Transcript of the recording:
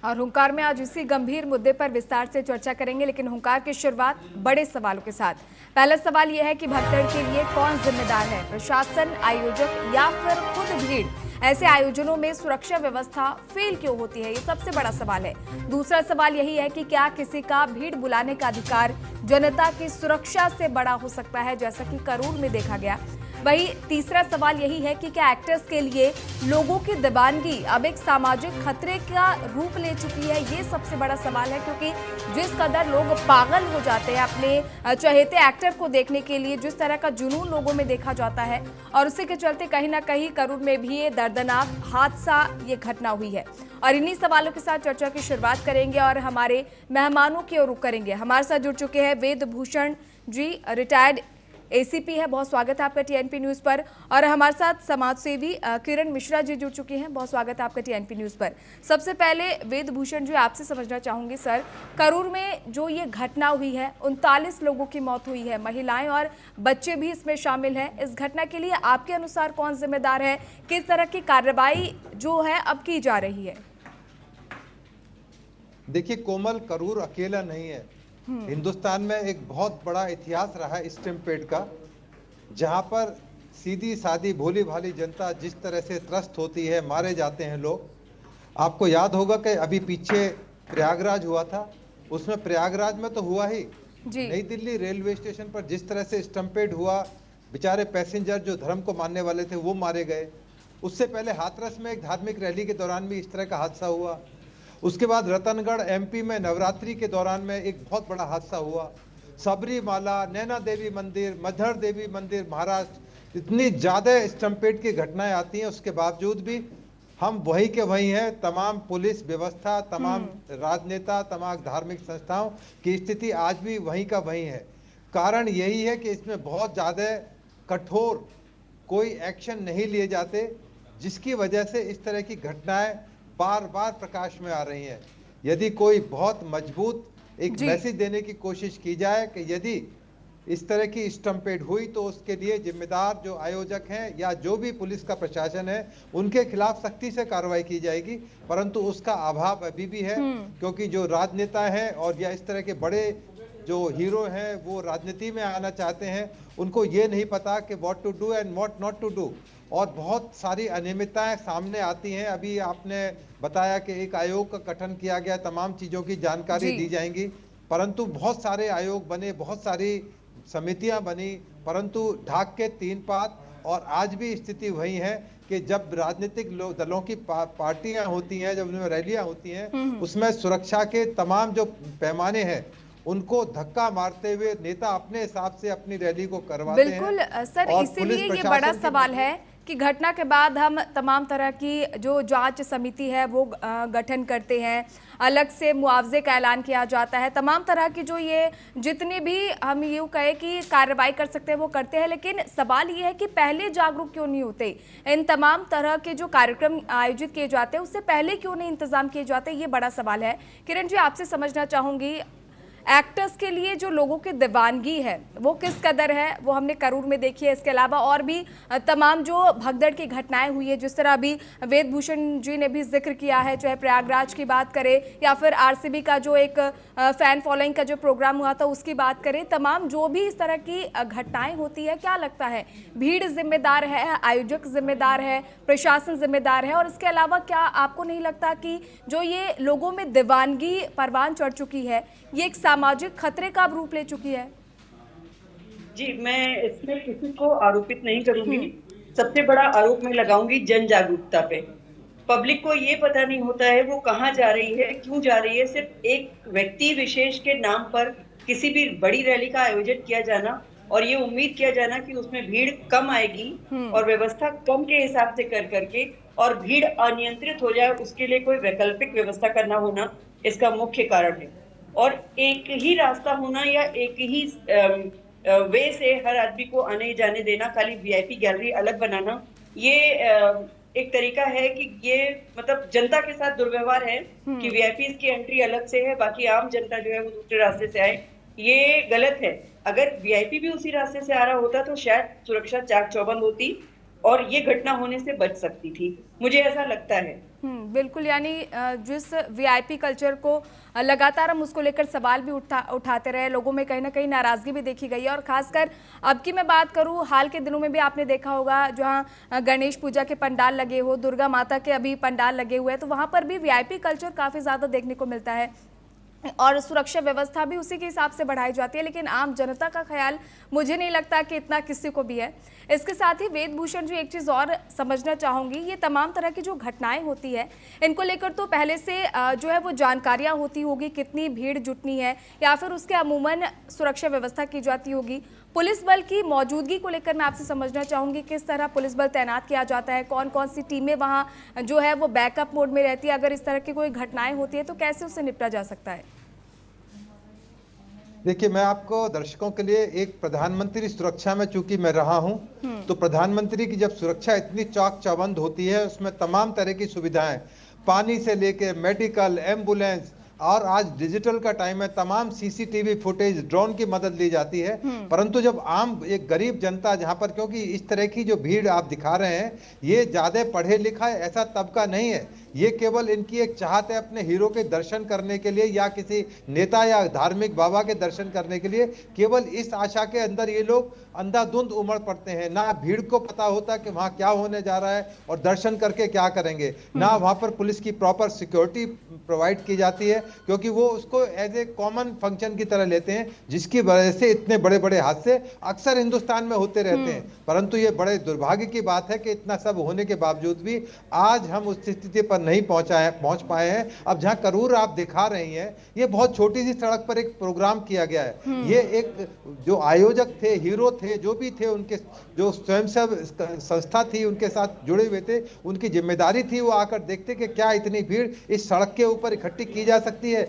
और हुंकार में आज इसी गंभीर मुद्दे पर विस्तार से चर्चा करेंगे, लेकिन हुंकार की शुरुआत बड़े सवालों के साथ। पहला सवाल यह है कि भगदड़ के लिए कौन जिम्मेदार है, प्रशासन, आयोजक या फिर खुद भीड़? ऐसे आयोजनों में सुरक्षा व्यवस्था फेल क्यों होती है, ये सबसे बड़ा सवाल है। दूसरा सवाल यही है कि क्या किसी का भीड़ बुलाने का अधिकार जनता की सुरक्षा से बड़ा हो सकता है, जैसा कि करूर में देखा गया। वही तीसरा सवाल यही है कि क्या एक्टर्स के लिए लोगों की दीवानगी अब एक सामाजिक खतरे का रूप ले चुकी है। ये सबसे बड़ा सवाल है, क्योंकि जिस कदर लोग पागल हो जाते हैं अपने चहेते एक्टर को देखने के लिए, जिस तरह का जुनून लोगों में देखा जाता है, और उसी के चलते कहीं ना कहीं करूर में भी ये दर्दनाक हादसा, ये घटना हुई है। और इन्हीं सवालों के साथ चर्चा की शुरुआत करेंगे और हमारे मेहमानों की ओर रुख करेंगे। हमारे साथ जुड़ चुके हैं वेद भूषण जी, रिटायर्ड एसीपी है, बहुत स्वागत है आपका टीएनपी न्यूज पर। और हमारे साथ समाज सेवी किरण मिश्रा जी जुड़ चुके हैं, बहुत स्वागत है आपका टीएनपी न्यूज पर। सबसे पहले वेद भूषण जी, आपसे समझना चाहूंगी सर, करूर में जो ये घटना हुई है, 39 लोगों की मौत हुई है, महिलाएं और बच्चे भी इसमें शामिल हैं। इस घटना के लिए आपके अनुसार कौन जिम्मेदार है, किस तरह की कार्रवाई जो है अब की जा रही है? देखिए कोमल, करूर अकेला नहीं है। हिंदुस्तान में एक बहुत बड़ा इतिहास रहा है स्टैम्पेड का, जहां पर सीधी सादी भोली भाली जनता जिस तरह से त्रस्त होती है, मारे जाते हैं लोग। आपको याद होगा कि अभी पीछे प्रयागराज हुआ था, उसमें प्रयागराज में तो हुआ ही, नई दिल्ली रेलवे स्टेशन पर जिस तरह से स्टैम्पेड हुआ, बेचारे पैसेंजर जो धर्म को मानने वाले थे वो मारे गए। उससे पहले हाथरस में एक धार्मिक रैली के दौरान भी इस तरह का हादसा हुआ। उसके बाद रतनगढ़ एमपी में नवरात्रि के दौरान में एक बहुत बड़ा हादसा हुआ। सबरीमाला, नैना देवी मंदिर, मधर देवी मंदिर, महाराष्ट्र, इतनी ज़्यादा स्टम्पेड की घटनाएं आती हैं, उसके बावजूद भी हम वही के वही हैं। तमाम पुलिस व्यवस्था, तमाम राजनेता, तमाम धार्मिक संस्थाओं की स्थिति आज भी वहीं का वहीं है। कारण यही है कि इसमें बहुत ज़्यादा कठोर कोई एक्शन नहीं लिए जाते, जिसकी वजह से इस तरह की घटनाएं बार बार प्रकाश में आ रही हैं। यदि कोई बहुत मजबूत एक मैसेज देने की कोशिश की जाए कि यदि इस तरह की स्टम्पेड हुई तो उसके लिए जिम्मेदार जो आयोजक हैं या जो भी पुलिस का प्रशासन है, उनके खिलाफ सख्ती से कार्रवाई की जाएगी, परंतु उसका अभाव अभी भी है। क्योंकि जो राजनेता हैं और या इस तरह के बड़े जो हीरो हैं वो राजनीति में आना चाहते हैं, उनको ये नहीं पता कि what to do and what not to do, और बहुत सारी अनियमितताएं सामने आती हैं। अभी आपने बताया कि एक आयोग का गठन किया गया, तमाम चीज़ों की जानकारी दी जाएंगी, परंतु बहुत सारे आयोग बने, बहुत सारी समितियां बनी, परंतु ढाक के तीन पात। और आज भी स्थिति वही है कि जब राजनीतिक दलों की पार्टियां होती हैं, जब उनमें रैलियां होती हैं, उसमें सुरक्षा के तमाम जो पैमाने हैं उनको धक्का मारते हुए नेता अपने हिसाब से अपनी रैली को करवाते हैं। बिल्कुल सर, इसीलिए ये बड़ा सवाल है कि घटना के बाद हम तमाम तरह की जो जांच समिति है वो गठन करते हैं, अलग से मुआवजे का ऐलान किया जाता है, तमाम तरह की जो ये जितनी भी हम यूँ कहें कि कार्रवाई कर सकते हैं वो करते हैं। लेकिन सवाल ये है कि पहले जागरूक क्यों नहीं होते? इन तमाम तरह के जो कार्यक्रम आयोजित किए जाते हैं उससे पहले क्यों नहीं इंतजाम किए जाते, ये बड़ा सवाल है। किरण जी, आपसे समझना चाहूँगी, एक्टर्स के लिए जो लोगों की दीवानगी है वो किस कदर है, वो हमने करूर में देखी है। इसके अलावा और भी तमाम जो भगदड़ की घटनाएं हुई है, जिस तरह अभी वेद भूषण जी ने भी जिक्र किया है, चाहे प्रयागराज की बात करें या फिर आरसीबी का जो एक फैन फॉलोइंग का जो प्रोग्राम हुआ था उसकी बात करें, तमाम जो भी इस तरह की घटनाएं होती है, क्या लगता है भीड़ जिम्मेदार है, आयोजक जिम्मेदार है, प्रशासन जिम्मेदार है? और इसके अलावा क्या आपको नहीं लगता कि जो ये लोगों में दीवानगी परवान चढ़ चुकी है, ये एक सामाजिक खतरे का रूप ले चुकी है? जी, मैं इसमें किसी को आरोपित नहीं करूंगी। सबसे बड़ा आरोप मैं लगाऊंगी जन जागरूकता पे। पब्लिक को ये पता नहीं होता है वो कहाँ जा रही है, क्यों जा रही है। सिर्फ एक व्यक्ति विशेष के नाम पर किसी भी बड़ी रैली का आयोजन किया जाना और ये उम्मीद किया जाना कि उसमें भीड़ कम आएगी और व्यवस्था कम के हिसाब से कर करके और भीड़ अनियंत्रित हो जाए, उसके लिए कोई वैकल्पिक व्यवस्था करना होना इसका मुख्य कारण है। और एक ही रास्ता होना या एक ही वे से हर आदमी को आने जाने देना, खाली वीआईपी गैलरी अलग बनाना, ये एक तरीका है कि ये मतलब जनता के साथ दुर्व्यवहार है कि वीआईपी की एंट्री अलग से है, बाकी आम जनता जो है वो दूसरे रास्ते से आए। ये गलत है। अगर वीआईपी भी उसी रास्ते से आ रहा होता तो शायद सुरक्षा चाक चौबंद होती और ये घटना होने से बच सकती थी, मुझे ऐसा लगता है। बिल्कुल, यानी जिस वीआईपी कल्चर को लगातार हम उसको लेकर सवाल भी उठाते रहे, लोगों में कहीं ना कहीं नाराजगी भी देखी गई है। और खासकर अब की मैं बात करूं, हाल के दिनों में भी आपने देखा होगा जहां गणेश पूजा के पंडाल लगे हो, दुर्गा माता के अभी पंडाल लगे हुए हैं, तो वहां पर भी वीआईपी कल्चर काफी ज्यादा देखने को मिलता है और सुरक्षा व्यवस्था भी उसी के हिसाब से बढ़ाई जाती है। लेकिन आम जनता का ख्याल मुझे नहीं लगता कि इतना किसी को भी है। इसके साथ ही वेदभूषण जी, एक चीज़ और समझना चाहूँगी, ये तमाम तरह की जो घटनाएं होती है इनको लेकर तो पहले से जो है वो जानकारियाँ होती होगी, कितनी भीड़ जुटनी है या फिर उसके अमूमन सुरक्षा व्यवस्था की जाती होगी। पुलिस बल की मौजूदगी को लेकर मैं आपसे समझना चाहूँगी, किस तरह पुलिस बल तैनात किया जाता है, कौन कौन सी टीमें वहाँ जो है वो बैकअप मोड में रहती है, अगर इस तरह की कोई घटनाएं होती है तो कैसे उससे निपटा जा सकता है? देखिए, मैं आपको दर्शकों के लिए एक प्रधानमंत्री सुरक्षा में चूंकि मैं रहा हूं, तो प्रधानमंत्री की जब सुरक्षा इतनी चाक चौबंद होती है, उसमें तमाम तरह की सुविधाएं, पानी से लेके मेडिकल, एम्बुलेंस, और आज डिजिटल का टाइम है, तमाम सीसीटीवी फुटेज, ड्रोन की मदद ली जाती है। परंतु जब आम एक गरीब जनता, जहां पर क्योंकि इस तरह की जो भीड़ आप दिखा रहे हैं, ये ज्यादा पढ़े लिखा ऐसा तबका नहीं है, ये केवल इनकी एक चाहत है अपने हीरो के दर्शन करने के लिए या किसी नेता या धार्मिक बाबा के दर्शन करने के लिए। केवल इस आशा के अंदर ये लोग अंधाधुंध उमड़ पड़ते हैं, ना भीड़ को पता होता कि वहां क्या होने जा रहा है और दर्शन करके क्या करेंगे, ना वहां पर पुलिस की प्रॉपर सिक्योरिटी प्रोवाइड की जाती है, क्योंकि वो उसको एज ए कॉमन फंक्शन की तरह लेते हैं, जिसकी वजह से इतने बड़े बड़े हादसे अक्सर हिंदुस्तान में होते रहते हैं। परंतु ये बड़े दुर्भाग्य की बात है कि इतना सब होने के बावजूद भी आज हम उस स्थिति पर नहीं पहुंच पाए हैं। अब जहां करूर आप दिखा रही हैं, ये बहुत छोटी सी सड़क पर एक प्रोग्राम किया गया है। ये एक जो आयोजक थे, हीरो थे, जो भी थे, उनके जो स्वयंसेवक संस्था थी उनके साथ जुड़े हुए थे, उनकी जिम्मेदारी थी वो आकर देखते कि क्या इतनी भीड़ इस सड़क के ऊपर इकट्ठी की जा सकती है।